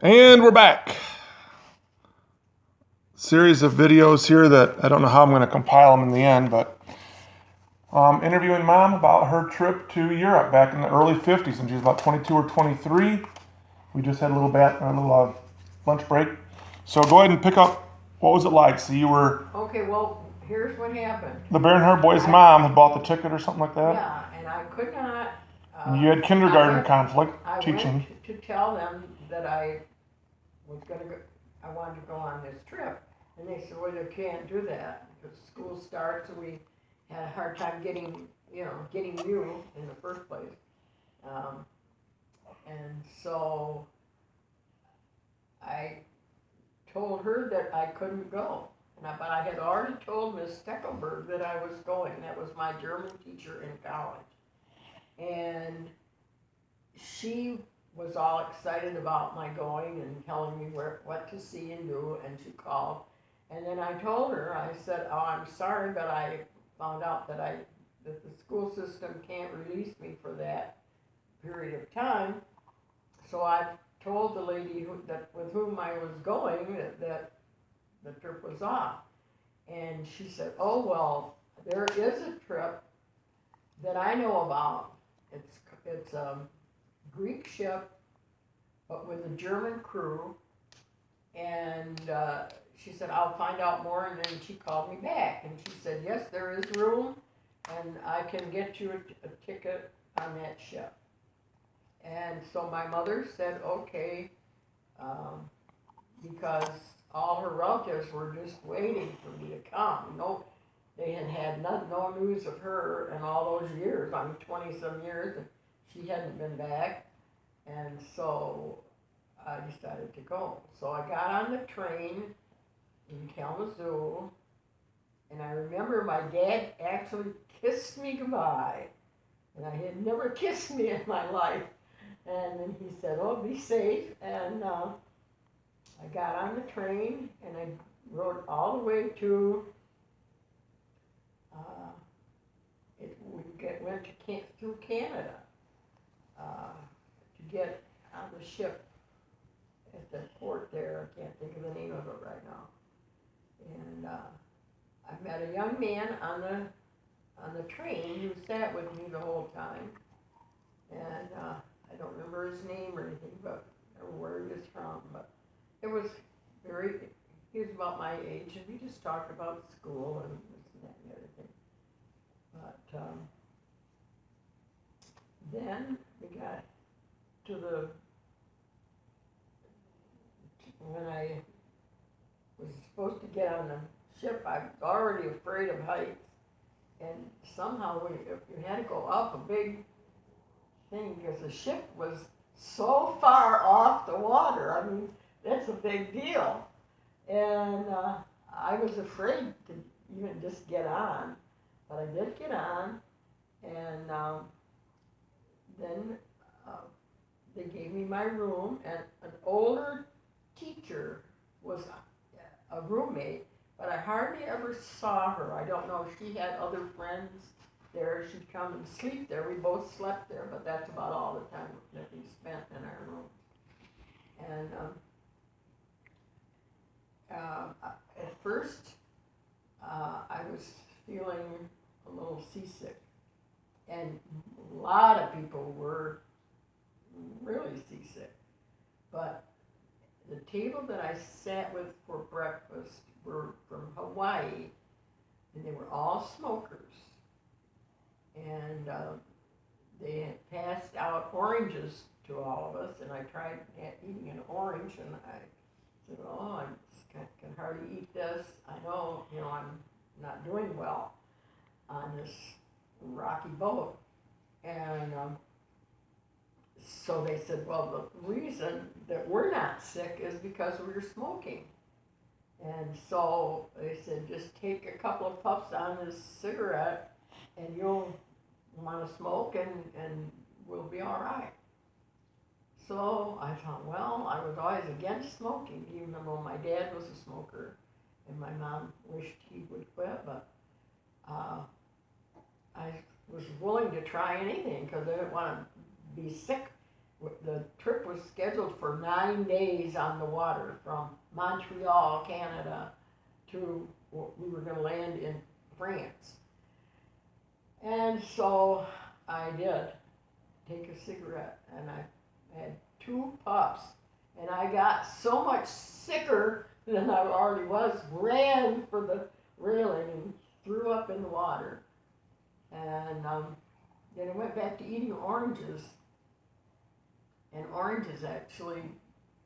And we're back. Series of videos here that I don't know how I'm going to compile them in the end, but interviewing Mom about her trip to Europe back in the early 50s, and she's about 22 or 23. We just had a little lunch break. So go ahead and pick up. What was it like? So you were... Okay, well, here's what happened. The Bernhardt boys' mom had bought the ticket or something like that? Yeah, and I could not... And you had kindergarten conflict teaching. I went to tell them that I wanted to go on this trip. And they said, well, you can't do that because school starts and we had a hard time getting you in the first place. And so I told her that I couldn't go. But I had already told Miss Steckelberg that I was going. That was my German teacher in college. And she was all excited about my going and telling me what to see and do, and she called. And then I told her, I said, oh, I'm sorry, but I found out that the school system can't release me for that period of time. So I told the lady with whom I was going that the trip was off. And she said, oh, well, there is a trip that I know about. It's a Greek ship, but with a German crew. And she said, I'll find out more. And then she called me back. And she said, yes, there is room, and I can get you a ticket on that ship. And so my mother said, okay, because all her relatives were just waiting for me to come. No, they had no news of her in all those years. 20-some years, and she hadn't been back. And so I decided to go. So I got on the train in Kalamazoo, and I remember my dad actually kissed me goodbye. And he had never kissed me in my life. And then he said, oh, be safe. And I got on the train, and I rode all the way to, went through Canada to get on the ship at the port there. I can't think of the name of it right now. And I met a young man on the train who sat with me the whole time. And I don't remember his name or anything, or where he was from, but it was he was about my age, and we just talked about school and this and that and everything. But then we got to when I was supposed to get on the ship, I was already afraid of heights, and somehow you had to go up a big thing because the ship was so far off the water. I mean, that's a big deal. And I was afraid to even just get on, but I did get on, and then they gave me my room, and an older teacher was a roommate, but I hardly ever saw her. I don't know if she had other friends there. She'd come and sleep there. We both slept there, but that's about all the time that we spent in our room. And at first, I was feeling a little seasick, and a lot of people were really seasick. But the table that I sat with for breakfast were from Hawaii, and they were all smokers. And they had passed out oranges to all of us, and I tried eating an orange, and I said, oh, I can hardly eat this. I know, I'm not doing well on this rocky boat. And so they said, well, the reason that we're not sick is because we're smoking. And so they said, just take a couple of puffs on this cigarette, and you'll want to smoke, and we'll be all right. So I thought, well, I was always against smoking, even though my dad was a smoker, and my mom wished he would quit, but I was willing to try anything because I didn't want to be sick the trip was scheduled for 9 days on the water from Montreal, Canada, to we were going to land in France. And so I did take a cigarette, and I had 2 puffs, and I got so much sicker than I already was, ran for the railing and threw up in the water. And then I went back to eating oranges, and oranges actually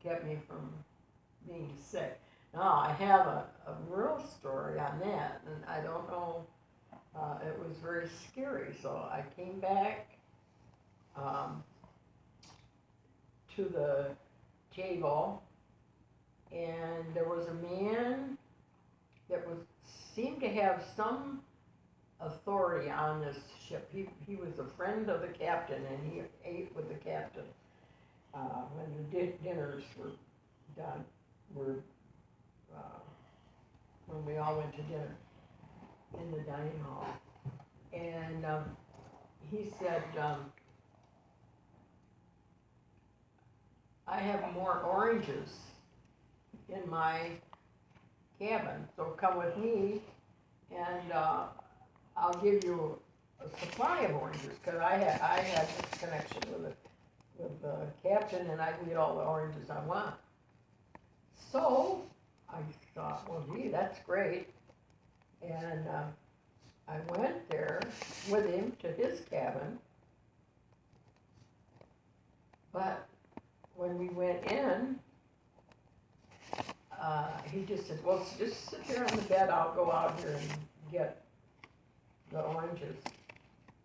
kept me from being sick. Now, I have a real story on that, and I don't know, it was very scary. So I came back to the table, and there was a man that seemed to have some authority on this ship. He was a friend of the captain, and he ate with the captain when the dinners were done. When we all went to dinner in the dining hall, and he said, "I have more oranges in my cabin, so come with me, and I'll give you a supply of oranges," because I had this connection with the captain, and I can get all the oranges I want. So I thought, well, gee, that's great, and I went there with him to his cabin, but when we went in, he just said, "Well, just sit there on the bed, I'll go out here and get the oranges."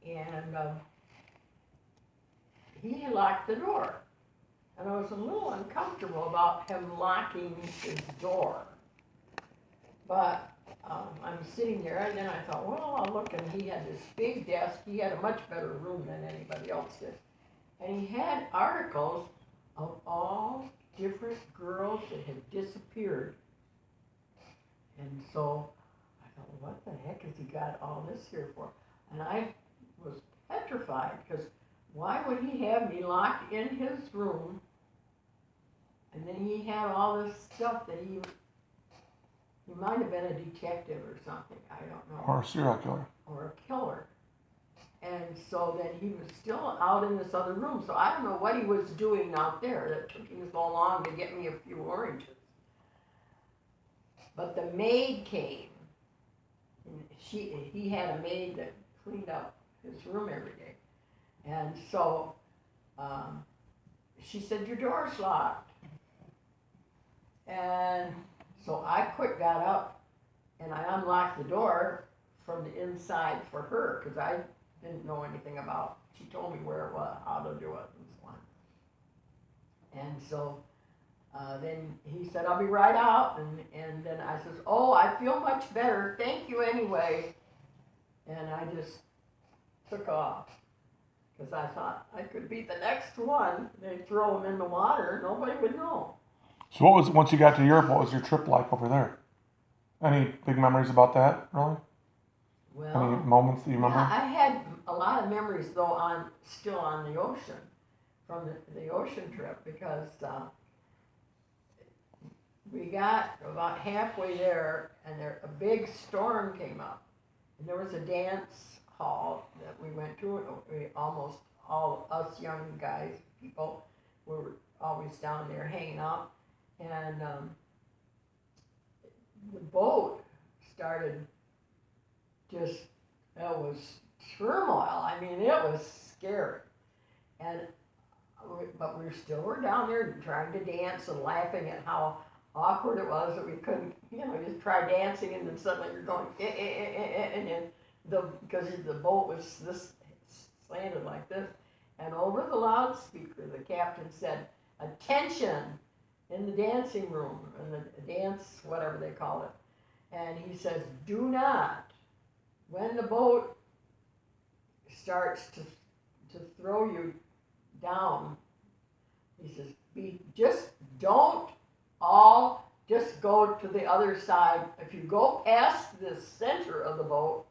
And he locked the door. And I was a little uncomfortable about him locking his door. But I'm sitting there, and then I thought, well, I'll look, and he had this big desk. He had a much better room than anybody else did. And he had articles of all different girls that had disappeared. And so I thought, well, what the heck has he got all this here for? And I was petrified, because why would he have me locked in his room? And then he had all this stuff that he might have been a detective or something, I don't know. Or a serial killer. Or a killer. And so then he was still out in this other room. So I don't know what he was doing out there that took him so long to get me a few oranges. But the maid came. And he had a maid that cleaned up his room every day. And so she said, "Your door's locked." And so I quick got up and I unlocked the door from the inside for her, because I didn't know anything about, she told me where it was, how to do it, and so on. And so then he said, "I'll be right out." And then I says, "Oh, I feel much better. Thank you anyway." And I just took off, because I thought I could be the next one. They'd throw him in the water, nobody would know. So what was, once you got to Europe, what was your trip like over there? Any big memories about that, really? Well, any moments that you remember? Yeah, I had a lot of memories, though, still on the ocean, from the ocean trip, because we got about halfway there, and a big storm came up. And there was a dance hall that we went to. Almost all us young guys, people, were always down there hanging out. And the boat started just, it was turmoil. I mean, it was scary. But we still were down there trying to dance and laughing at how awkward it was that we couldn't, just try dancing, and then suddenly you're going, and then because the boat was this slanted like this, and over the loudspeaker the captain said, "Attention in the dancing room," in the dance, whatever they call it, and he says, "Do not, when the boat starts to throw you down," he says, just don't all just go to the other side. If you go past the center of the boat,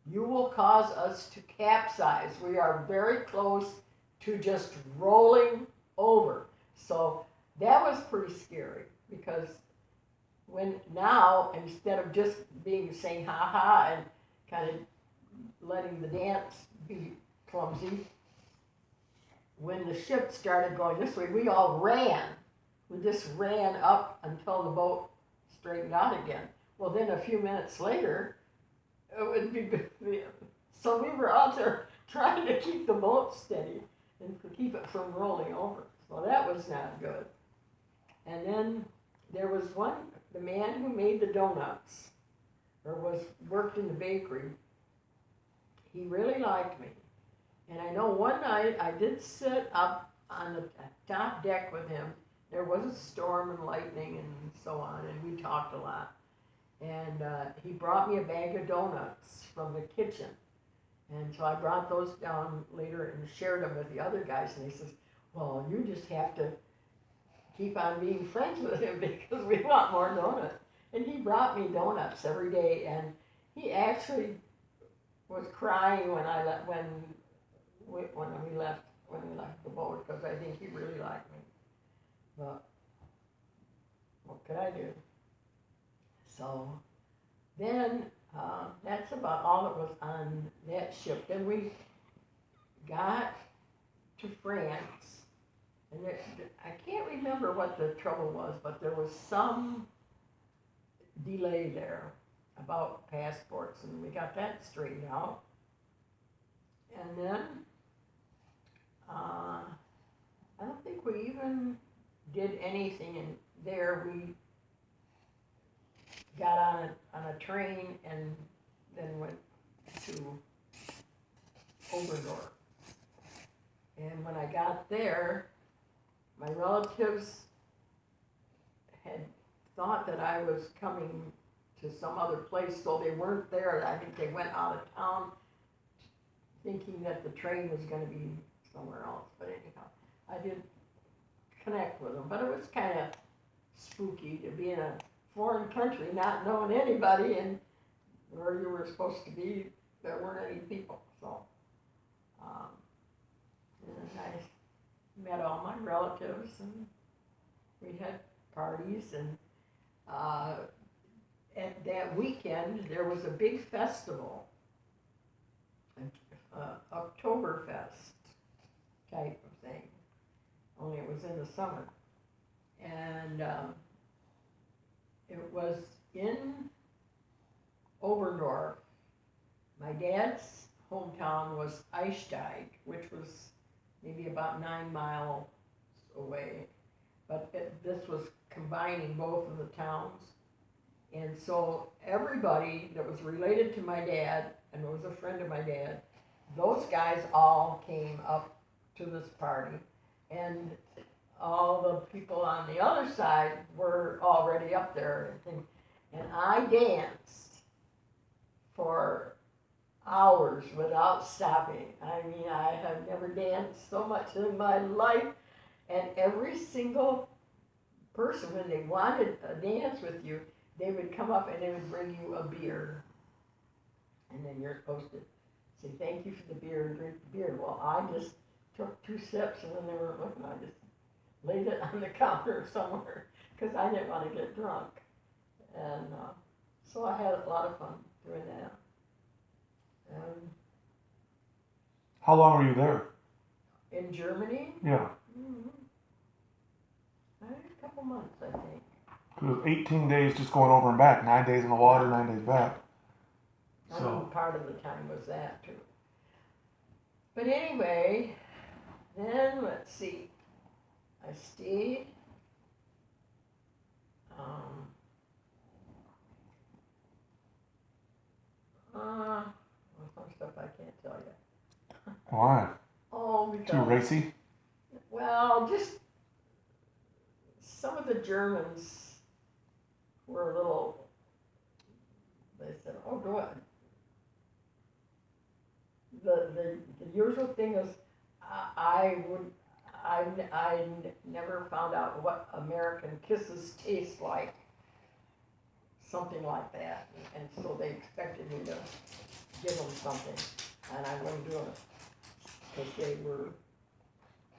you will cause us to capsize. We are very close to just rolling over. So that was pretty scary because when now, instead of just saying ha ha and kind of letting the dance be clumsy, when the ship started going this way, we all ran. We just ran up until the boat straightened out again. Well, then a few minutes later, it would be, so we were out there trying to keep the boat steady and keep it from rolling over. So that was not good. And then there was the man who made the donuts, or worked in the bakery. He really liked me. And I know one night I did sit up on the top deck with him. There was a storm and lightning and so on, and we talked a lot. And he brought me a bag of donuts from the kitchen. And so I brought those down later and shared them with the other guys. And he says, well, you just have to keep on being friends with him because we want more donuts. And he brought me donuts every day. And he actually was crying when we left the boat because I think he really liked me. But what could I do? So then that's about all that was on that ship. Then we got to France, and I can't remember what the trouble was, but there was some delay there about passports, and we got that straightened out. And then I don't think we even did anything in there. We got on a train and then went to Oberdorf. And when I got there, my relatives had thought that I was coming to some other place, so they weren't there. I think they went out of town thinking that the train was going to be somewhere else. But anyhow, I did connect with them. But it was kind of spooky to be in a foreign country, not knowing anybody, and where you were supposed to be, there weren't any people. So, and I met all my relatives, and we had parties, and at that weekend there was a big festival, Oktoberfest type of thing, only it was in the summer, and it was in Oberdorf. My dad's hometown was Eichstätt, which was maybe about 9 miles away, but this was combining both of the towns. And so everybody that was related to my dad and was a friend of my dad, those guys all came up to this party, and all the people on the other side were already up there, and I danced for hours without stopping. I mean, I have never danced so much in my life, and every single person, when they wanted a dance with you, they would come up and they would bring you a beer, and then you're supposed to say thank you for the beer and drink the beer. Well, I just took 2 sips, and then they were looking, I just laid it on the counter somewhere because I didn't want to get drunk. And so I had a lot of fun doing that. How long were you there? In Germany? Yeah. A couple months, I think. It was 18 days just going over and back, 9 days in the water, 9 days back. I know part of the time was that too. But anyway, then let's see. I stayed. Some stuff I can't tell you. Why? Oh, because Too racy? Well, just some of the Germans were a little. They said, "Oh, go ahead." The usual thing is, I never found out what American kisses taste like. Something like that, and so they expected me to give them something, and I wouldn't do it because they were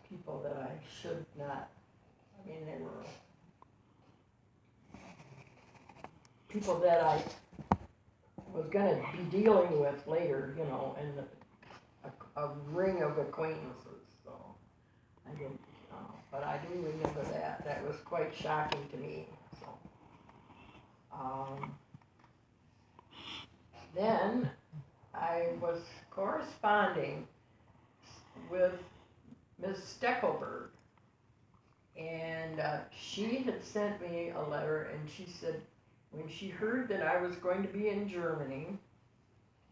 people that I should not, I mean, they were people that I was going to be dealing with later, you know, and a ring of acquaintances, so I didn't, but I do remember that. That was quite shocking to me, so. Then I was corresponding with Ms. Steckelberg, and she had sent me a letter, and she said when she heard that I was going to be in Germany,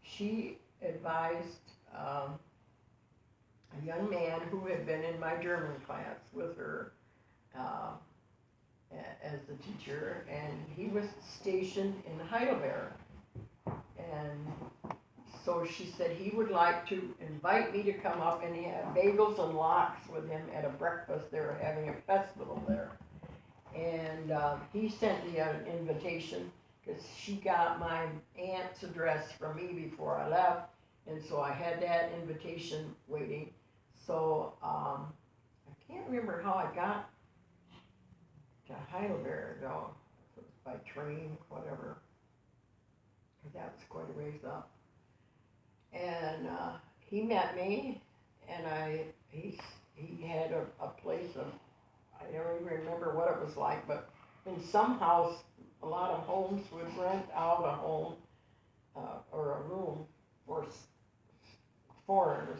she advised a young man who had been in my German class with her as the teacher, and he was stationed in Heidelberg. And so she said he would like to invite me to come up, and he had bagels and lox with him at a breakfast. They were having a festival there. And he sent me an invitation because she got my aunt's address from me before I left. And so I had that invitation waiting. So I can't remember how I got to Heidelberg, though. It was by train, whatever. That was quite a ways up. And he met me, and he had a place of, I don't even remember what it was like, but in some house, a lot of homes would rent out a home or a room for foreigners.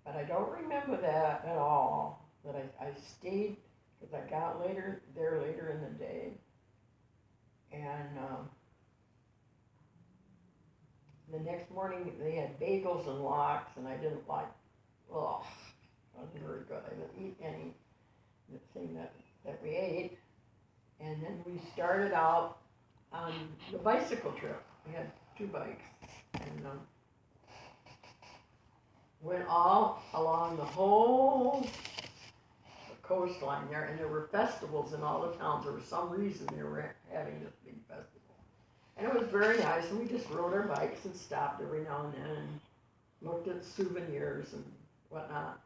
But I don't remember that at all. But I stayed because I got there later in the day, and the next morning they had bagels and lox, and I didn't like. Ugh, wasn't very good. I didn't eat anything that we ate, and then we started out on the bicycle trip. We had 2 bikes, and went all along the whole coastline there, and there were festivals in all the towns. There was some reason they were having this big festival. And it was very nice, and we just rode our bikes and stopped every now and then and looked at souvenirs and whatnot.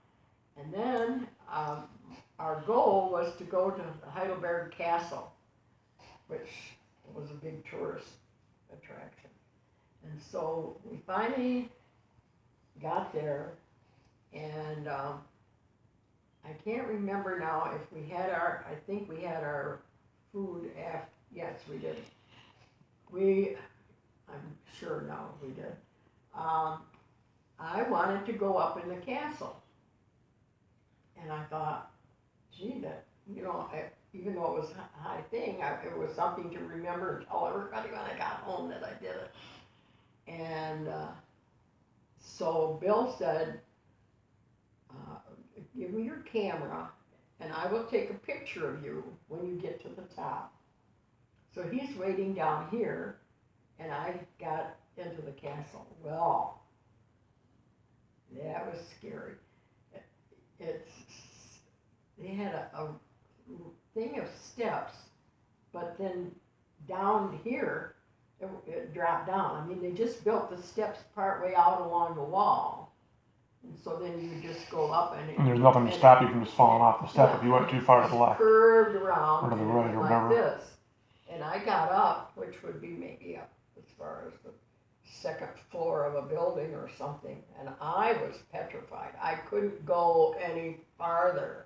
And then our goal was to go to the Heidelberg Castle, which was a big tourist attraction. And so we finally got there, and I can't remember now if we had I think we had our food after, yes, we did. I'm sure now we did. I wanted to go up in the castle. And I thought, gee, that, you know, even though it was a high thing, it was something to remember and tell everybody when I got home that I did it. And so Bill said, give me your camera and I will take a picture of you when you get to the top. So he's waiting down here, and I got into the castle. Well, that was scary. They had a thing of steps, but then down here, it dropped down. I mean, they just built the steps partway out along the wall. And so then you just go up and there's nothing to stop you from just falling off the step if you went too far to the left. Curved around or to the right or like whatever. this. And I got up, which would be maybe up as far as the 2nd floor of a building or something, and I was petrified. I couldn't go any farther.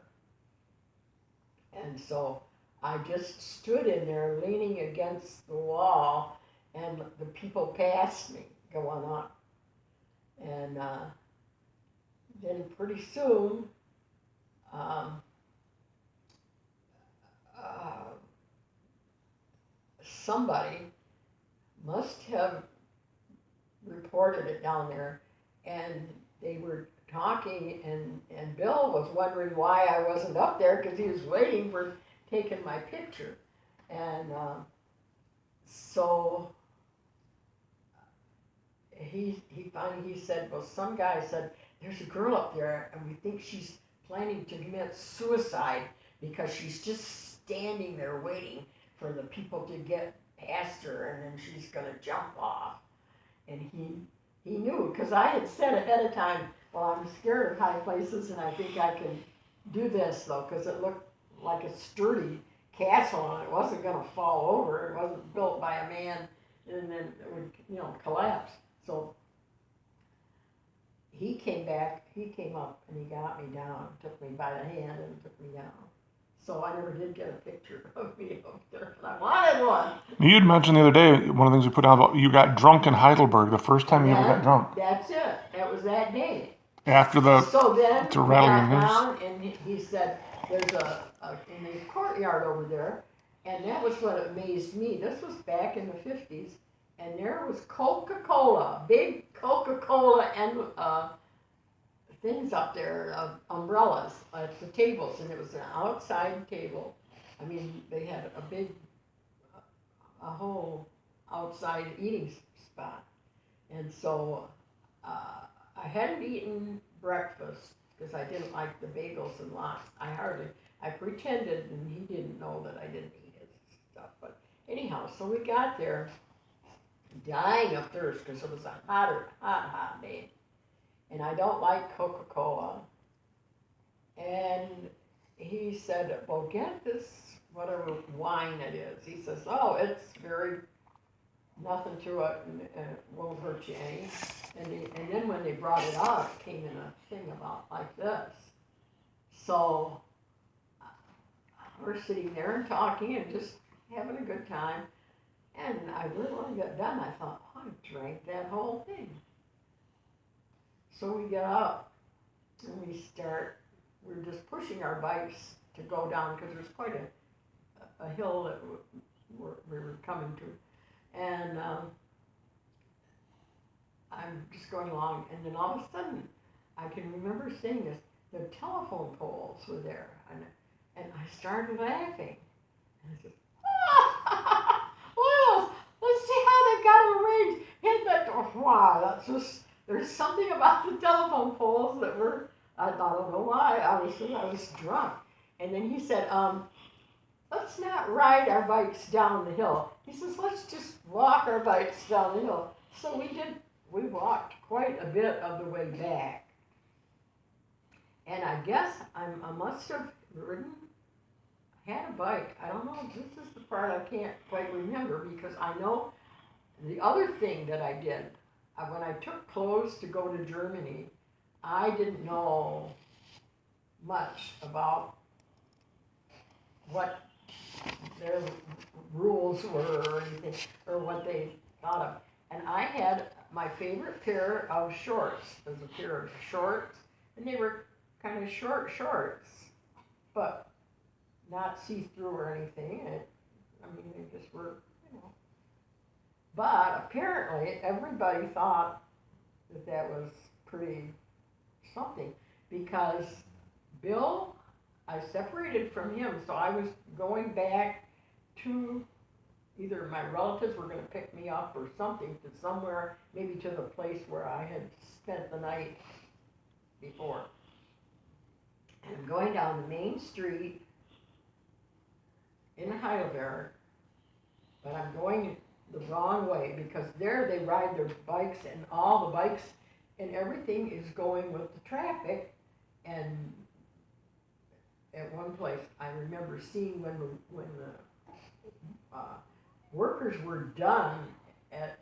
And so I just stood in there leaning against the wall, and the people passed me going up. And then pretty soon, somebody must have reported it down there, and they were talking, and Bill was wondering why I wasn't up there because he was waiting for taking my picture. And so he finally said, well, some guy said, there's a girl up there and we think she's planning to commit suicide because she's just standing there waiting for the people to get past her, and then she's going to jump off. And he knew, because I had said ahead of time Well, I'm scared of high places, and I think I can do this though, because it looked like a sturdy castle, and it wasn't going to fall over. It wasn't built by a man, and then it would, collapse. So he came back. He came up and he got me down, took me by the hand, and took me down. So I never did get a picture of me up there, but I wanted one. You had mentioned the other day, one of the things you put down about you got drunk in Heidelberg the first time you ever got drunk. That's it. That was that day. After the So then after we rattling got his. down, and he said, "There's in the courtyard over there," and that was what amazed me. This was back in the 50s, and there was Coca-Cola, big Coca-Cola, and things up there, umbrellas at the tables, and it was an outside table. I mean, they had a whole outside eating spot, and so I hadn't eaten breakfast because I didn't like the bagels and lox. I pretended, and he didn't know that I didn't eat his stuff. But anyhow, so we got there, dying of thirst because it was a hot day, and I don't like Coca-Cola. And he said, "Well, get this whatever wine it is." He says, "Oh, it's very nothing to it, and it won't hurt you any." And then when they brought it out, it came in a thing about like this. So we're sitting there and talking and just having a good time. And I really, when I got done, I thought, oh, I drank that whole thing. So we get up and we're just pushing our bikes to go down because there's quite a hill that we were coming to. And I'm just going along, and then all of a sudden, I can remember seeing this. The telephone poles were there, and I started laughing. And I said, well, let's see how they've got them arranged. Hit that door. Wow, that's just, there's something about the telephone poles that were, I don't know why, obviously I was drunk. And then he said, let's not ride our bikes down the hill. He says, let's just walk our bikes down the hill. So we did. We walked quite a bit of the way back. And I guess I must have had a bike. I don't know, this is the part I can't quite remember because I know the other thing that I did, when I took clothes to go to Germany, I didn't know much about what their rules were or anything, or what they thought of. And I had my favorite pair of shorts. There was a pair of shorts, and they were kind of short shorts, but not see-through or anything. They just were, But apparently, everybody thought that was pretty something because Bill, I separated from him, so I was going back to either my relatives were going to pick me up or something to somewhere, maybe to the place where I had spent the night before. And I'm going down the main street in Heidelberg, but I'm going the wrong way because there they ride their bikes and all the bikes and everything is going with the traffic. And at one place I remember seeing when the workers were done at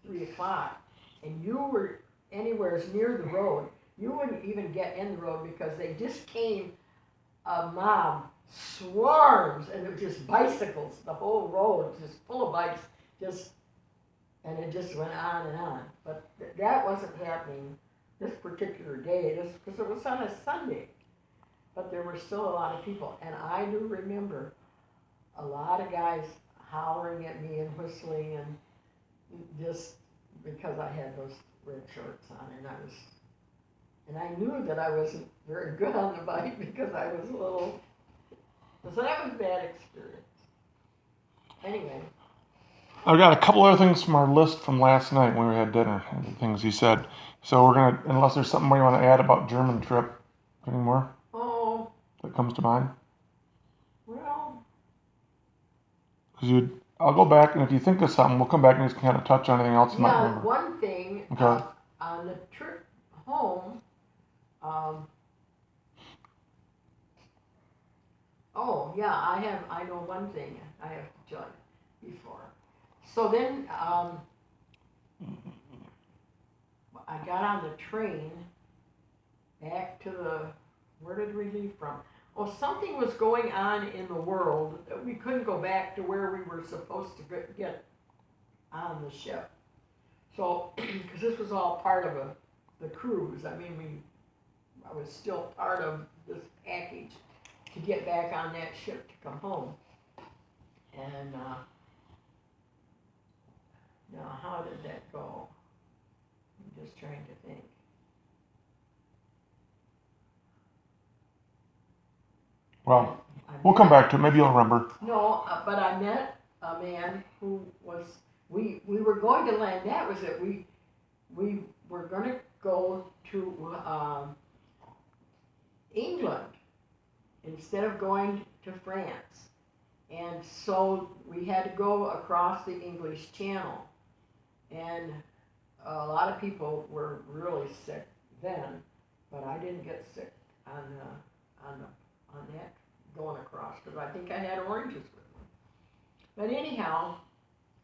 3 o'clock and you were anywhere near the road, you wouldn't even get in the road because they just came a mob, swarms, and it was just bicycles, the whole road just full of bikes, and it just went on and on. But that wasn't happening this particular day, because it was on a Sunday. But there were still a lot of people, and I do remember a lot of guys hollering at me and whistling, and just because I had those red shorts on, and I knew that I wasn't very good on the bike because I was a little, so that was a bad experience. Anyway. I've got a couple other things from our list from last night when we had dinner, and the things he said. So we're going to, unless there's something more you want to add about German trip, any more that comes to mind? Well. Because I'll go back, and if you think of something, we'll come back and just kind of touch on anything else you might remember. One thing, Okay. on the trip home, Um, oh yeah, I know one thing I have to tell you before. So then I got on the train back to where did we leave from? Well, something was going on in the world that we couldn't go back to where we were supposed to get on the ship. So, because this was all part of the cruise, I mean, I was still part of this package to get back on that ship to come home. And now, how did that go? I'm just trying to think. Well, we'll come back to it. Maybe you'll remember. No, but I met a man who was, we were going to land, that was it. We were going to go to England instead of going to France. And so we had to go across the English Channel. And a lot of people were really sick then, but I didn't get sick on that going across, because I think I had oranges with me. But anyhow,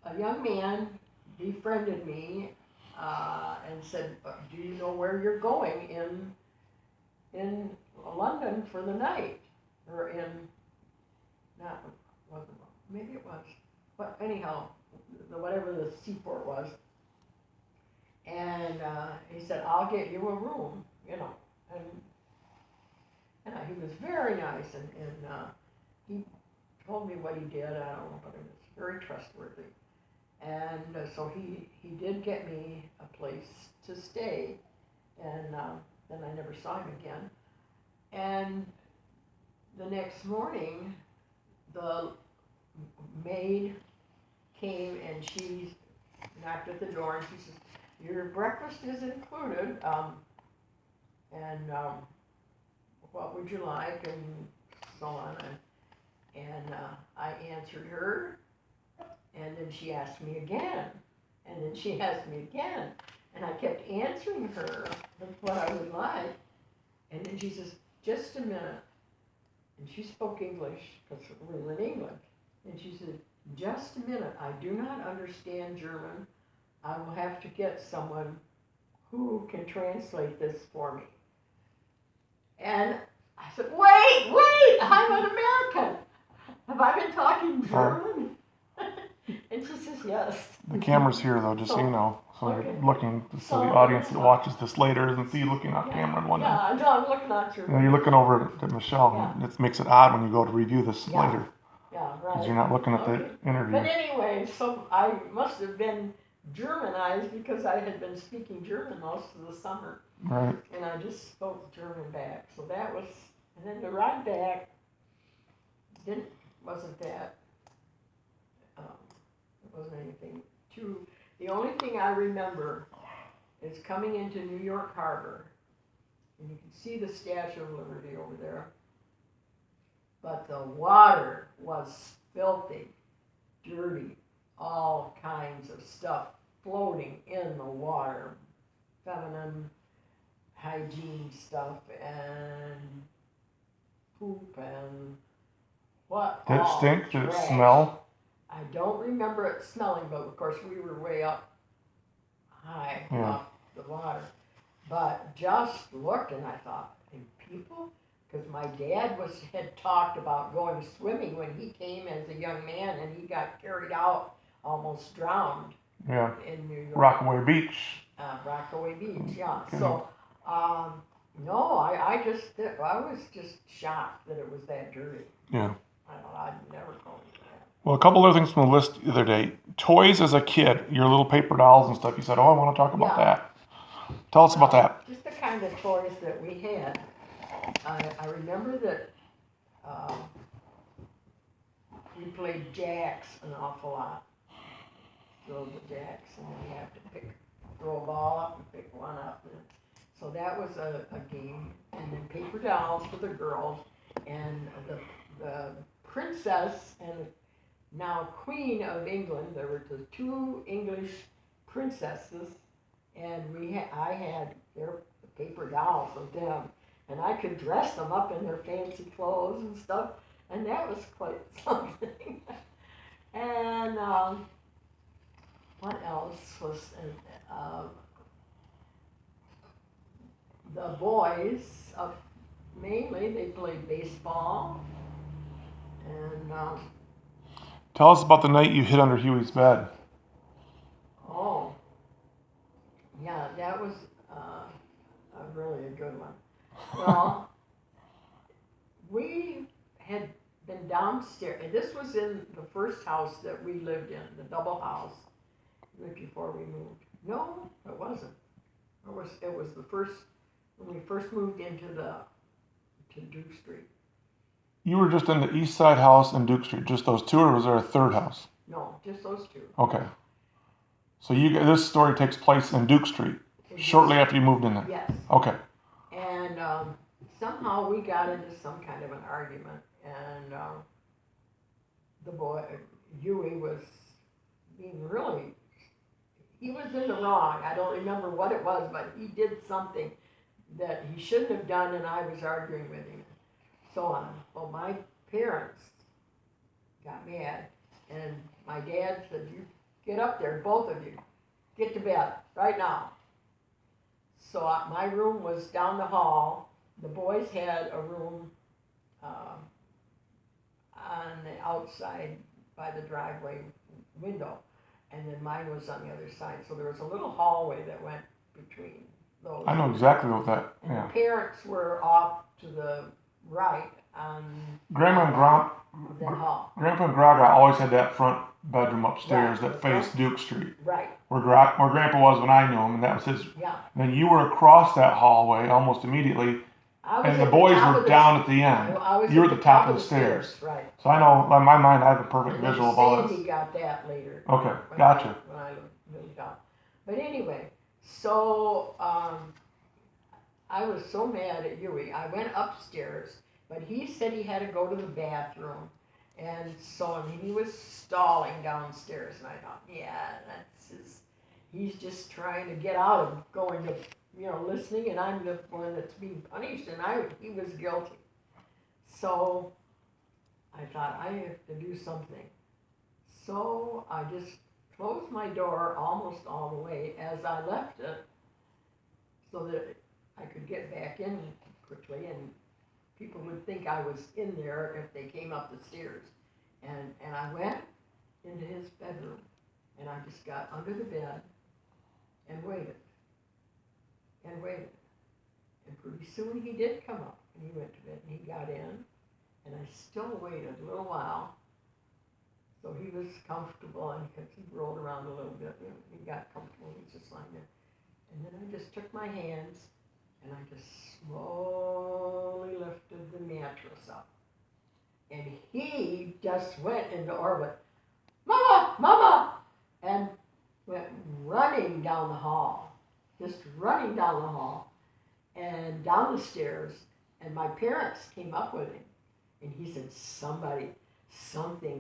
a young man befriended me and said, "Do you know where you're going in London for the night, or in maybe it was, but anyhow, whatever the seaport was." And he said, "I'll get you a room, you know." And he was very nice, and he told me what he did. I don't know, but it was very trustworthy. And so he did get me a place to stay, and then I never saw him again. And the next morning, the maid came and she knocked at the door and she says, "Your breakfast is included, and what would you like?" and so on. And I answered her, and then she asked me again, and then she asked me again, and I kept answering her with what I would like. And then she says, "Just a minute." And she spoke English because we were in England. And she said, "Just a minute, I do not understand German. I will have to get someone who can translate this for me." And I said, wait, I'm an American. Have I been talking German? And she says, "Yes." The camera's here, though, just so you know. So okay. you're looking, so the audience that watches this later doesn't see you looking off camera and wondering. Yeah, no, I'm looking at you. You know, you're looking over at Michelle, and it makes it odd when you go to review this later. Yeah, right. Because you're not looking at the interview. But anyway, so I must have been Germanized because I had been speaking German most of the summer. Right. And I just spoke German back. So that was, and then the ride back wasn't that, it wasn't anything too, the only thing I remember is coming into New York Harbor, and you can see the Statue of Liberty over there, but the water was filthy, dirty, all kinds of stuff floating in the water, feminine hygiene stuff and poop and what Did it all stink? Did it trash. smell? I don't remember it smelling, but of course we were way up high up the water. But just looked, and I thought, and people, because my dad had talked about going swimming when he came as a young man, and he got carried out, almost drowned. Yeah. In New York. Rockaway Beach. Rockaway Beach, yeah. Okay. So, no, I was just shocked that it was that dirty. Yeah. I thought I'd never go into that. Well, a couple other things from the list the other day. Toys as a kid, your little paper dolls and stuff. You said, "Oh, I want to talk about that." Tell us about that. Just the kind of toys that we had. I remember that we played jacks an awful lot. Throw the jacks, and then you have to throw a ball up and pick one up. And so that was a game. And then paper dolls for the girls, and the princess and now Queen of England. There were the two English princesses, and I had the paper dolls with them. And I could dress them up in their fancy clothes and stuff. And that was quite something. And what else was, the boys, mainly they played baseball. And, Tell us about the night you hid under Huey's bed. oh, yeah, that was really a good one. Well, we had been downstairs, and this was in the first house that we lived in, the double house, right before we moved. No, it wasn't. It was the first, when we first moved to Duke Street. You were just in the East Side house and Duke Street, just those two, or was there a third house? No, just those two. Okay. So this story takes place in Duke Street, shortly after you moved in there? Yes. Okay. And somehow we got into some kind of an argument, and the boy, Huey, was being really, he was in the wrong. I don't remember what it was, but he did something that he shouldn't have done, and I was arguing with him. So on. Well, my parents got mad, and my dad said, "You get up there, both of you. Get to bed right now." So my room was down the hall. The boys had a room on the outside by the driveway window, and then mine was on the other side. So there was a little hallway that went between those. I know exactly what that, and yeah. the parents were off to the right on Grandpa and the hall. Grandpa and Grandma always had that front bedroom upstairs Right, that faced Duke Street. Right. Where Grandpa was when I knew him, and that was his. Yeah. And then you were across that hallway almost immediately, and the boys were down at the end. You were at the top of the stairs. Right. So I know, in my mind, I have a perfect And visual of all Sandy this. got that later. Okay, gotcha. When I moved out. But anyway, so I was so mad at Huey. I went upstairs, but he said he had to go to the bathroom. And so he was stalling downstairs, and I thought, yeah, he's just trying to get out of going to, listening, and I'm the one that's being punished, and he was guilty. So I thought, I have to do something. So I just closed my door almost all the way as I left it, so that I could get back in quickly, and people would think I was in there if they came up the stairs. And I went into his bedroom, and I just got under the bed and waited. And waited. And pretty soon he did come up, and he went to bed, and he got in, and I still waited a little while. So he was comfortable, and he rolled around a little bit, and he got comfortable, he was just lying there. And then I just took my hands, and I just slowly lifted the mattress up. And he just went into orbit. Mama, Mama! And went running down the hall. Just running down the hall. And down the stairs. And my parents came up with him. And he said, something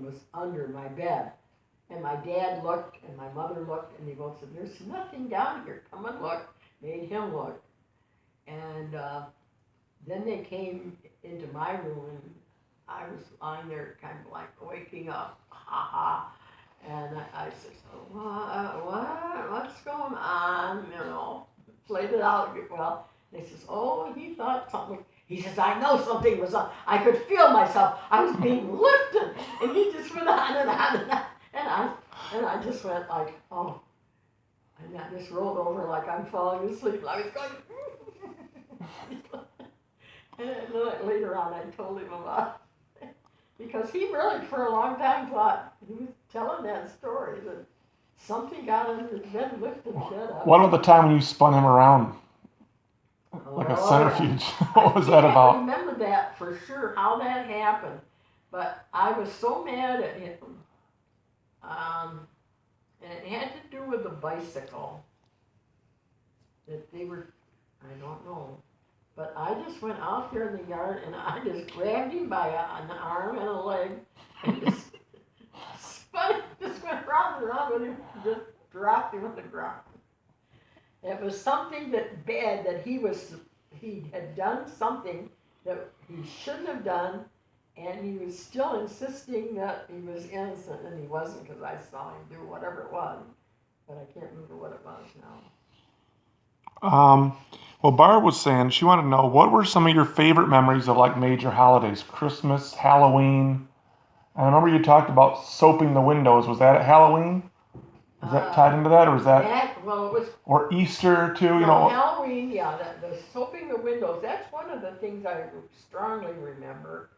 was under my bed. And my dad looked, and my mother looked, and they both said, there's nothing down here. Come and look. Made him look. And then they came into my room, and I was lying there kind of like waking up, and I said, what's going on, played it out well. They says, oh, he thought something, he says, I know something was up, I could feel myself, I was being lifted, and he just went on and on and on, and I just went like, oh, and I just rolled over like I'm falling asleep, and I was going, and later on I told him about it. Because he really, for a long time, thought he was telling that story that something got under his bed and lifted the bed up. What about the time when you spun him around like a centrifuge? What was that about? I remember that for sure, how that happened. But I was so mad at him. And it had to do with the bicycle. That they were, I don't know. But I just went out there in the yard, and I just grabbed him by an arm and a leg, and just spun him, just went round and round with him, just dropped him on the ground. It was something that bad that he had done something that he shouldn't have done, and he was still insisting that he was innocent, and he wasn't because I saw him do whatever it was, but I can't remember what it was now. Well, Barb was saying she wanted to know what were some of your favorite memories of like major holidays, Christmas, Halloween. I remember you talked about soaping the windows. Was that at Halloween? Was that tied into that, or was that? Well, it was. Or Easter too? You No, know. Halloween, yeah, the soaping the windows. That's one of the things I strongly remember.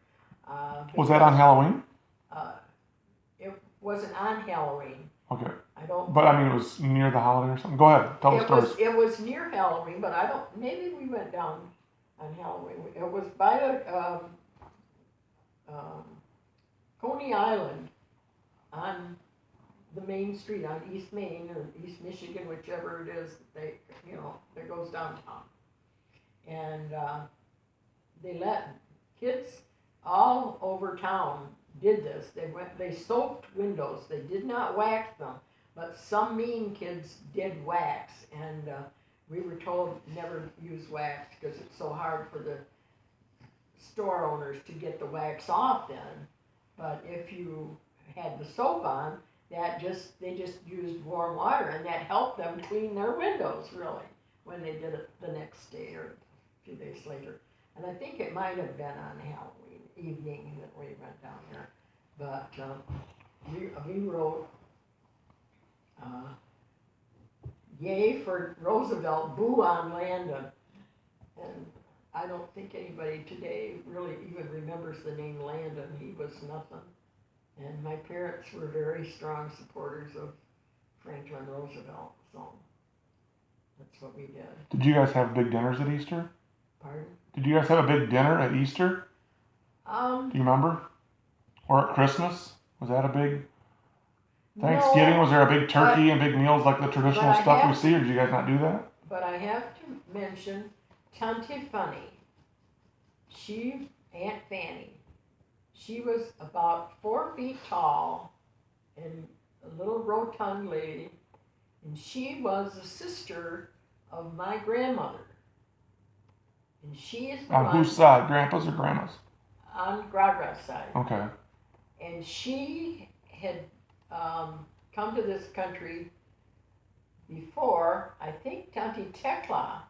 Was that on Halloween? Uh, it wasn't on Halloween. Okay. I don't. But I mean, it was near the holiday or something. Go ahead, tell the stories. It was near Halloween, but I don't. Maybe we went down on Halloween. It was by the um, Coney Island on the main street on East Main or East Michigan, whichever it is that goes downtown. And they let kids all over town did this. They soaped windows. They did not wax them, but some mean kids did wax, and we were told never use wax because it's so hard for the store owners to get the wax off then. But if you had the soap on, they just used warm water, and that helped them clean their windows really when they did it the next day or a few days later. And I think it might have been on Halloween evening that we went down there. But we wrote, "Yay for Roosevelt, boo on Landon," and I don't think anybody today really even remembers the name Landon. He was nothing. And my parents were very strong supporters of Franklin Roosevelt, so that's what we did. Did you guys have big dinners at Easter? Pardon? Did you guys have a big dinner at Easter? Do you remember? Or at Christmas? Was that a big Thanksgiving? No, Was there a big turkey and big meals like the traditional stuff we see, or did you guys not do that? But I have to mention Tante Funny. Aunt Fanny, she was about 4 feet tall and a little rotund lady, and she was the sister of my grandmother. And she is the On one whose side? Grandpa's or grandma's? on Graga's side. Okay. And she had come to this country before. I think Tante Tekla,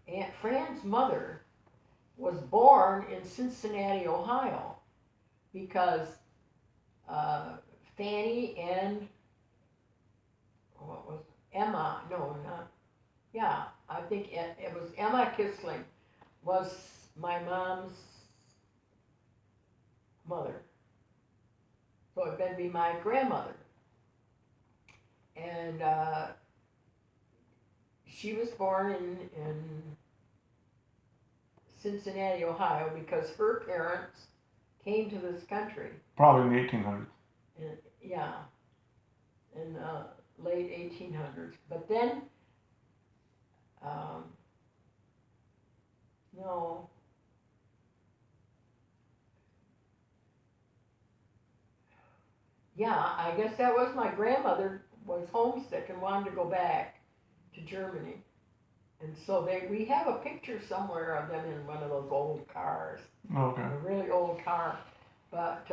Aunt Fran's mother, was born in Cincinnati, Ohio, because Fanny and Emma, no, not, yeah, I think it was Emma Kissling was my mom's mother. So it would be my grandmother. And she was born in Cincinnati, Ohio, because her parents came to this country. Probably in the 1800s. In late 1800s. But then, no. Yeah, I guess that was my grandmother was homesick and wanted to go back to Germany. And so we have a picture somewhere of them in one of those old cars. Okay. A really old car. But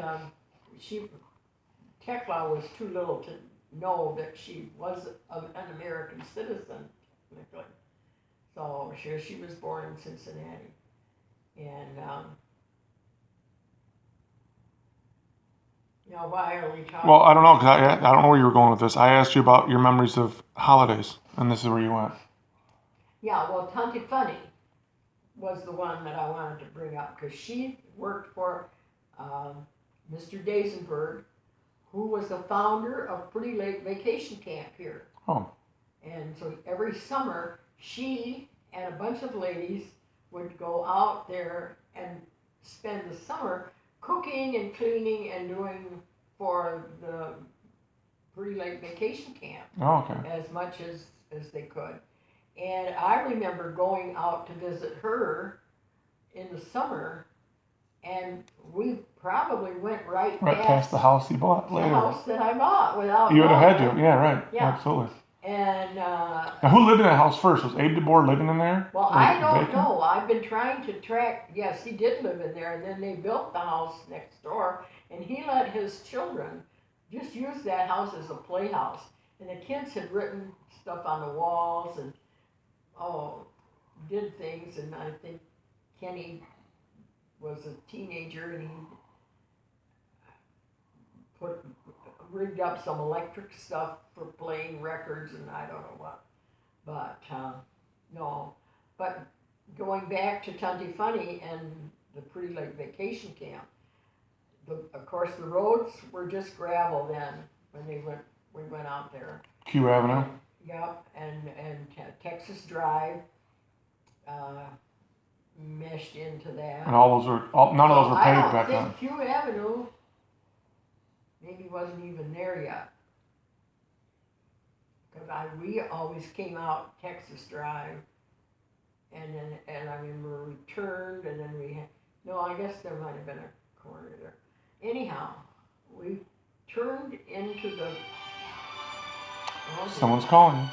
Tekla was too little to know that she was an American citizen, technically. So she was born in Cincinnati. And, why are we talking? Well, I don't know, because I don't know where you were going with this. I asked you about your memories of holidays, and this is where you went. Yeah, well, Tante Funny was the one that I wanted to bring up, because she worked for Mr. Dazenberg, who was the founder of Pretty Lake Vacation Camp here. Oh. And so every summer, she and a bunch of ladies would go out there and spend the summer cooking and cleaning and doing for the Pretty Lake Vacation Camp. Oh, okay. As much as they could. And I remember going out to visit her in the summer, and we probably went right past the house you bought later. The house that I bought without. You would have had to, yeah, right. Yeah. Absolutely. And Now, who lived in that house first? Was Abe DeBoer living in there? well, Or was I it don't vacant? know. I've been trying to track. Yes, he did live in there, and then they built the house next door, and he let his children just use that house as a playhouse. And the kids had written stuff on the walls and did things. And I think Kenny was a teenager, and he put rigged up some electric stuff for playing records, and I don't know what. But no, but going back to Tunty Funny and the Pretty Lake Vacation Camp, of course the roads were just gravel then when we went out there. Q Avenue. Yep, and Texas Drive meshed into that. And all those were, none of those were paved back I then. don't think Q Avenue maybe wasn't even there yet. Because we always came out Texas Drive, and I remember we turned, and then we had, no, I guess there might have been a corner there. Anyhow, we turned into the. Someone's calling you.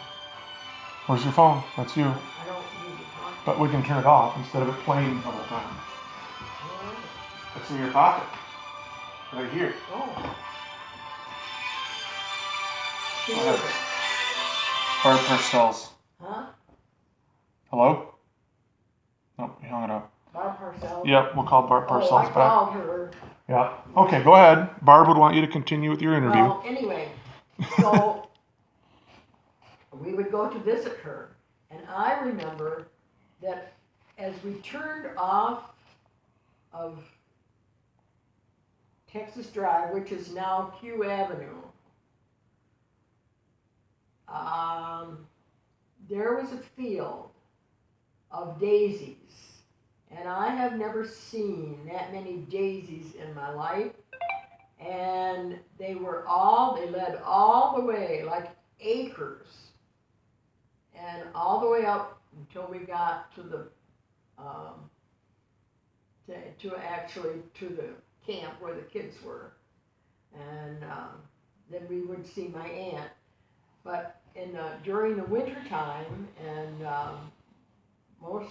Where's your phone? That's you. I don't need to talk. But we can turn it off instead of it playing the whole time. Where? It's in your pocket. Right here. Oh. Go ahead. Barb Parcells. Huh? Hello? Nope, you hung it up. Barb Parcells? Yep, we'll call Barb Parcells I back. called her. Yeah. Okay, go ahead. Barb would want you to continue with your interview. Well, anyway, so we would go to visit her, and I remember that as we turned off of Texas Drive, which is now Q Avenue, there was a field of daisies, and I have never seen that many daisies in my life. And they led all the way, like acres, and all the way up until we got to the to the camp where the kids were, and then we would see my aunt. But during the winter time, and most,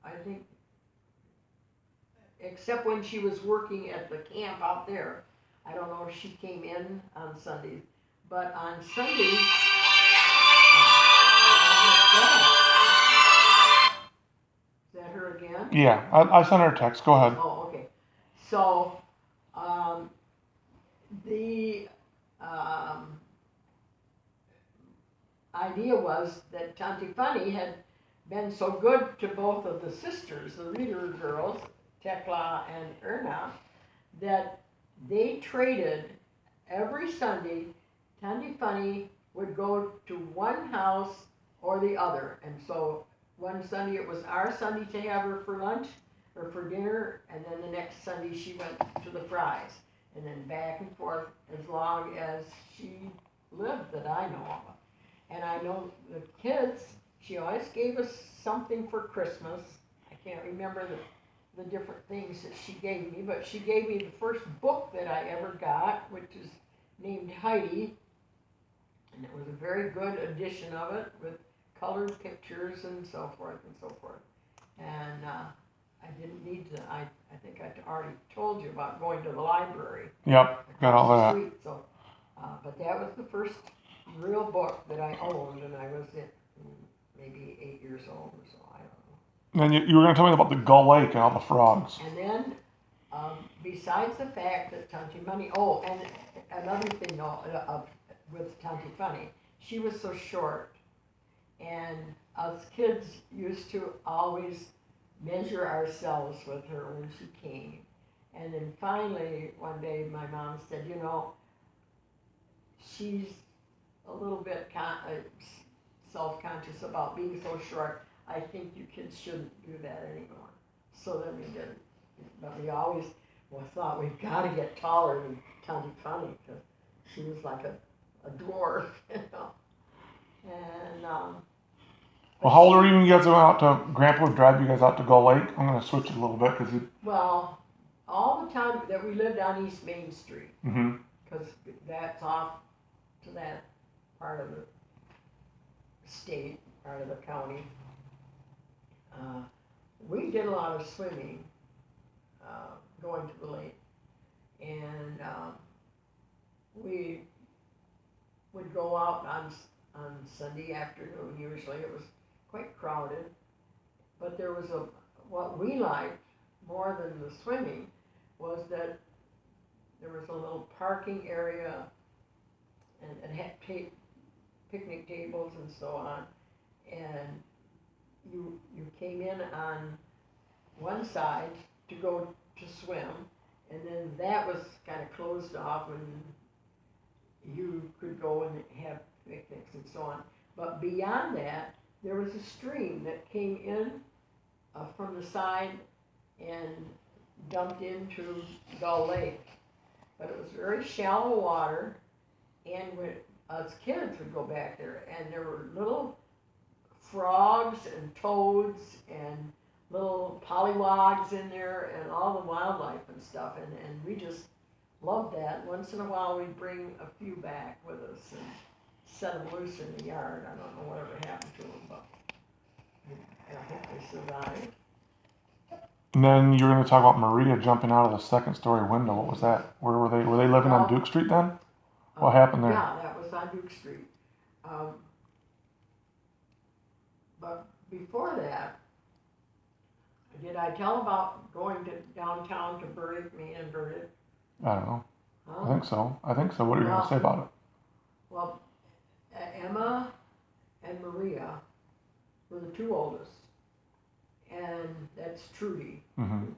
I think, except when she was working at the camp out there, I don't know if she came in on Sundays, but on Sundays. Is that her again? Yeah, I sent her a text. Go ahead. Oh, okay. So, the idea was that Tanti Funny had been so good to both of the sisters, the Reader girls, Tekla and Erna, that they traded every Sunday. Tanti Funny would go to one house or the other, and so one Sunday it was our Sunday to have her for lunch or for dinner, and then the next Sunday she went to the Fries, and then back and forth as long as she lived that I know of. And I know the kids, she always gave us something for Christmas. I can't remember the different things that she gave me, but she gave me the first book that I ever got, which is named Heidi, and it was a very good edition of it with colored pictures and so forth and so forth. And I didn't need to, I think I already told you about going to the library. Yep, got all that. Street, so, but that was the first real book that I owned, and I was maybe 8 years old or so, I don't know. And then you were going to tell me about the Gull Lake and all the frogs. And then, besides the fact that Tanti Money, and another thing with Tanti Funny, she was so short, and us kids used to always measure ourselves with her when she came. And then finally, one day, my mom said, she's a little bit self-conscious about being so short. I think you kids shouldn't do that anymore. So then we didn't. But we always thought we've got to get taller than Tanti Funny, because she was like a dwarf, And well, how old were you when you guys went out to, Grandpa would drive you guys out to Gull Lake? I'm going to switch it a little bit because well, all the time that we lived on East Main Street, because that's off to that part of state, part of the county. We did a lot of swimming, going to the lake, and we would go out on Sunday afternoon. Usually it was quite crowded, but there was what we liked more than the swimming was that there was a little parking area, and it had picnic tables and so on, and you came in on one side to go to swim, and then that was kind of closed off, and you could go and have picnics and so on. But beyond that, there was a stream that came in from the side and dumped into Gull Lake. But it was very shallow water, and us kids would go back there, and there were little frogs and toads and little pollywogs in there and all the wildlife and stuff, and we just loved that. Once in a while we'd bring a few back with us and set them loose in the yard. I don't know whatever happened to them, but I hope they survived. And then you were going to talk about Maria jumping out of the second-story window. What was that? Where were they? Were they living on Duke Street then? What happened there? Yeah, that was on Duke Street. But before that, did I tell about going to downtown to me and Bernard? I don't know. Huh? I think so. What are you going to say about it? Well, Emma and Maria were the two oldest, and that's Trudy. Mm-hmm.